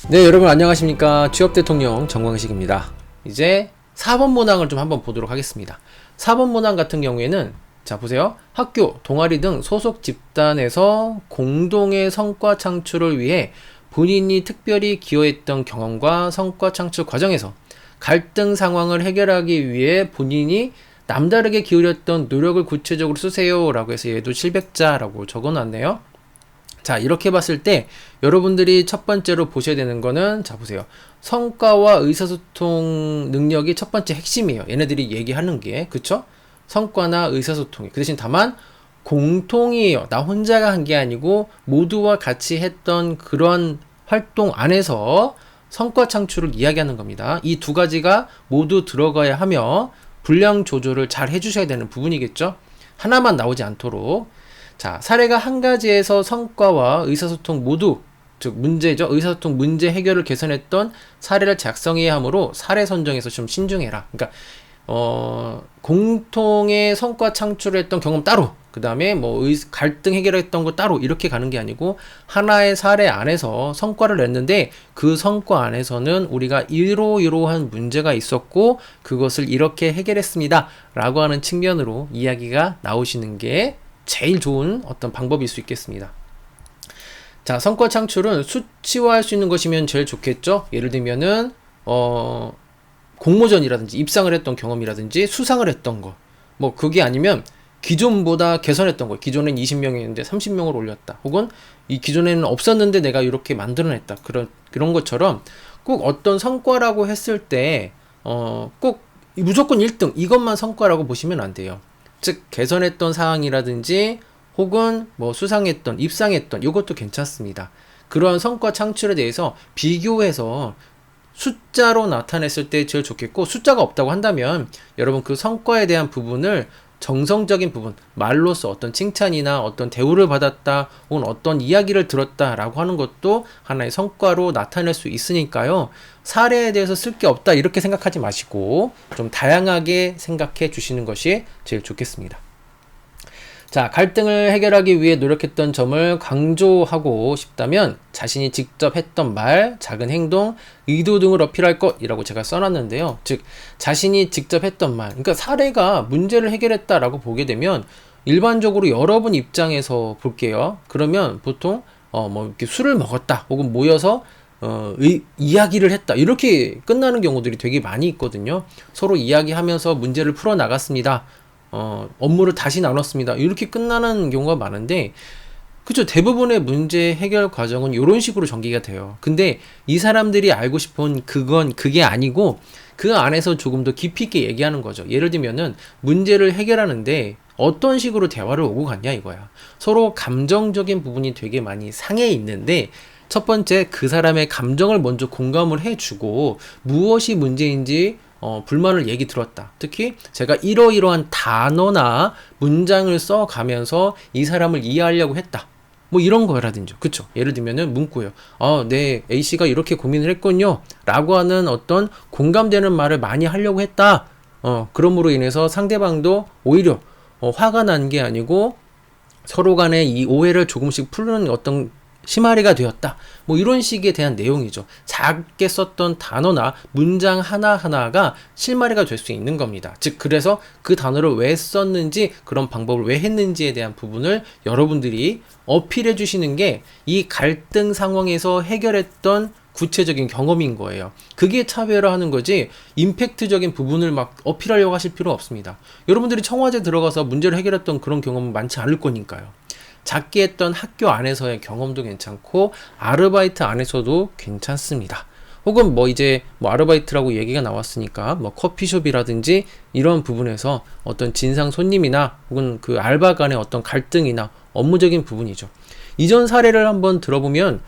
네, 여러분 안녕하십니까. 취업대통령 정광식입니다. 이제 4번 문항을 좀 한번 보도록 하겠습니다. 4번 문항 같은 경우에는 자 보세요. 학교, 동아리 등 소속 집단에서 공동의 성과 창출을 위해 본인이 특별히 기여했던 경험과 성과 창출 과정에서 갈등 상황을 해결하기 위해 본인이 남다르게 기울였던 노력을 구체적으로 쓰세요 라고 해서 얘도 700자라고 적어놨네요. 자, 이렇게 봤을 때 여러분들이 첫 번째로 보셔야 되는 거는 자 보세요. 성과와 의사소통 능력이 첫 번째 핵심이에요. 얘네들이 얘기하는 게 그쵸? 성과나 의사소통이 그 대신 다만 공통이에요. 나 혼자가 한 게 아니고 모두와 같이 했던 그런 활동 안에서 성과 창출을 이야기하는 겁니다. 이 두 가지가 모두 들어가야 하며 분량 조절을 잘 해주셔야 되는 부분이겠죠? 하나만 나오지 않도록. 자, 사례가 한 가지에서 성과와 의사소통 모두, 즉 문제죠. 의사소통 문제 해결을 개선했던 사례를 작성해야 하므로 사례 선정에서 좀 신중해라. 그러니까 공통의 성과 창출을 했던 경험 따로, 그 다음에 갈등 해결했던 거 따로 이렇게 가는 게 아니고 하나의 사례 안에서 성과를 냈는데 그 성과 안에서는 우리가 이러이러한 문제가 있었고 그것을 이렇게 해결했습니다 라고 하는 측면으로 이야기가 나오시는 게 제일 좋은 어떤 방법일 수 있겠습니다. 자, 성과 창출은 수치화할 수 있는 것이면 제일 좋겠죠. 예를 들면은 공모전이라든지 입상을 했던 경험이라든지 수상을 했던 거, 뭐 그게 아니면 기존보다 개선했던 거, 기존엔 20명이었는데 30명을 올렸다, 혹은 이 기존에는 없었는데 내가 이렇게 만들어냈다, 그런 것처럼 꼭 어떤 성과라고 했을 때 꼭 무조건 1등 이것만 성과라고 보시면 안 돼요. 즉 개선했던 사항이라든지 혹은 뭐 수상했던, 입상했던 이것도 괜찮습니다. 그런 성과 창출에 대해서 비교해서 숫자로 나타냈을 때 제일 좋겠고, 숫자가 없다고 한다면 여러분 그 성과에 대한 부분을 정성적인 부분, 말로써 어떤 칭찬이나 어떤 대우를 받았다 혹은 어떤 이야기를 들었다라고 하는 것도 하나의 성과로 나타낼 수 있으니까요. 사례에 대해서 쓸 게 없다 이렇게 생각하지 마시고 좀 다양하게 생각해 주시는 것이 제일 좋겠습니다. 자, 갈등을 해결하기 위해 노력했던 점을 강조하고 싶다면 자신이 직접 했던 말, 작은 행동, 의도 등을 어필할 것이라고 제가 써놨는데요. 즉 자신이 직접 했던 말, 그러니까 사례가 문제를 해결했다라고 보게 되면 일반적으로 여러분 입장에서 볼게요. 그러면 보통 이렇게 술을 먹었다 혹은 모여서 이야기를 했다 이렇게 끝나는 경우들이 되게 많이 있거든요. 서로 이야기하면서 문제를 풀어 나갔습니다. 업무를 다시 나눴습니다. 이렇게 끝나는 경우가 많은데, 그죠? 대부분의 문제 해결 과정은 이런 식으로 전개가 돼요. 근데 이 사람들이 알고 싶은 그게 아니고 그 안에서 조금 더 깊이 있게 얘기하는 거죠. 예를 들면은 문제를 해결하는데 어떤 식으로 대화를 오고 갔냐 이거야. 서로 감정적인 부분이 되게 많이 상해 있는데, 첫 번째 그 사람의 감정을 먼저 공감을 해주고 무엇이 문제인지 불만을 얘기 들었다. 특히 제가 이러이러한 단어나 문장을 써가면서 이 사람을 이해하려고 했다. 뭐 이런 거라든지, 그쵸? 예를 들면은 문구예요. 네, A씨가 이렇게 고민을 했군요. 라고 하는 어떤 공감되는 말을 많이 하려고 했다. 그럼으로 인해서 상대방도 오히려 화가 난 게 아니고 서로 간에 이 오해를 조금씩 푸는 어떤 심화리가 되었다. 뭐 이런 식에 대한 내용이죠. 작게 썼던 단어나 문장 하나하나가 실마리가 될 수 있는 겁니다. 즉 그래서 그 단어를 왜 썼는지, 그런 방법을 왜 했는지에 대한 부분을 여러분들이 어필해 주시는 게 이 갈등 상황에서 해결했던 구체적인 경험인 거예요. 그게 차별화하는 거지 임팩트적인 부분을 막 어필하려고 하실 필요 없습니다. 여러분들이 청와대 들어가서 문제를 해결했던 그런 경험은 많지 않을 거니까요. 작게 했던 학교 안에서의 경험도 괜찮고 아르바이트 안에서도 괜찮습니다. 혹은 아르바이트라고 얘기가 나왔으니까 커피숍이라든지 이런 부분에서 어떤 진상 손님이나 혹은 그 알바 간의 어떤 갈등이나 업무적인 부분이죠. 이전 사례를 한번 들어보면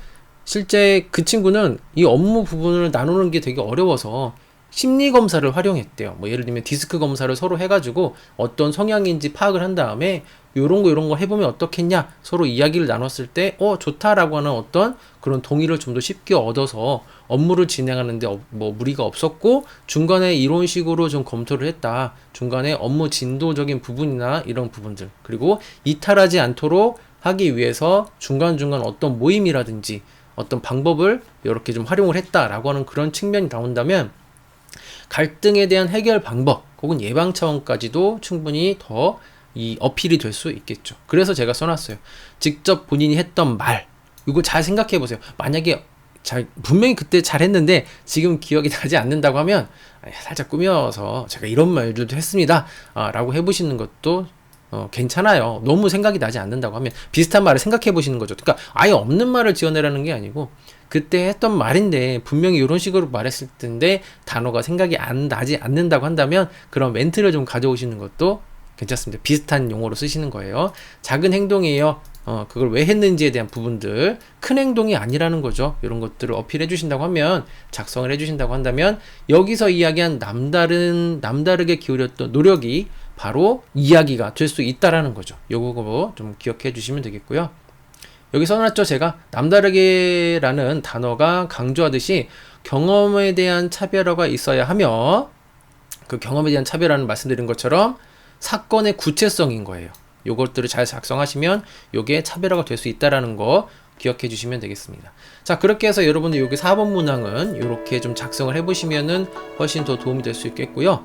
실제 그 친구는 이 업무 부분을 나누는 게 되게 어려워서 심리 검사를 활용했대요. 예를 들면 디스크 검사를 서로 해가지고 어떤 성향인지 파악을 한 다음에 요런 거 해보면 어떻겠냐 서로 이야기를 나눴을 때 좋다라고 하는 어떤 그런 동의를 좀 더 쉽게 얻어서 업무를 진행하는데 무리가 없었고, 중간에 이런 식으로 좀 검토를 했다. 중간에 업무 진도적인 부분이나 이런 부분들, 그리고 이탈하지 않도록 하기 위해서 중간중간 어떤 모임이라든지 어떤 방법을 이렇게 좀 활용을 했다라고 하는 그런 측면이 나온다면 갈등에 대한 해결 방법 혹은 예방 차원까지도 충분히 더 이 어필이 될 수 있겠죠. 그래서 제가 써놨어요. 직접 본인이 했던 말, 이거 잘 생각해 보세요. 만약에 분명히 그때 잘했는데 지금 기억이 나지 않는다고 하면 살짝 꾸며서 제가 이런 말들도 했습니다 라고 해보시는 것도 괜찮아요. 너무 생각이 나지 않는다고 하면 비슷한 말을 생각해 보시는 거죠. 그러니까 아예 없는 말을 지어내라는 게 아니고 그때 했던 말인데 분명히 이런 식으로 말했을 텐데 단어가 생각이 나지 않는다고 한다면 그런 멘트를 좀 가져오시는 것도 괜찮습니다. 비슷한 용어로 쓰시는 거예요. 작은 행동이에요. 그걸 왜 했는지에 대한 부분들, 큰 행동이 아니라는 거죠. 이런 것들을 어필해 주신다고 하면, 작성을 해 주신다고 한다면, 여기서 이야기한 남다르게 기울였던 노력이 바로 이야기가 될 수 있다라는 거죠. 요거 좀 기억해 주시면 되겠고요. 여기 써놨죠. 제가 남다르게라는 단어가 강조하듯이 경험에 대한 차별화가 있어야 하며, 그 경험에 대한 차별화는 말씀드린 것처럼 사건의 구체성인 거예요. 요것들을 잘 작성하시면 요게 차별화가 될 수 있다라는 거 기억해 주시면 되겠습니다. 자, 그렇게 해서 여러분들 여기 4번 문항은 이렇게 좀 작성을 해보시면은 훨씬 더 도움이 될 수 있겠고요.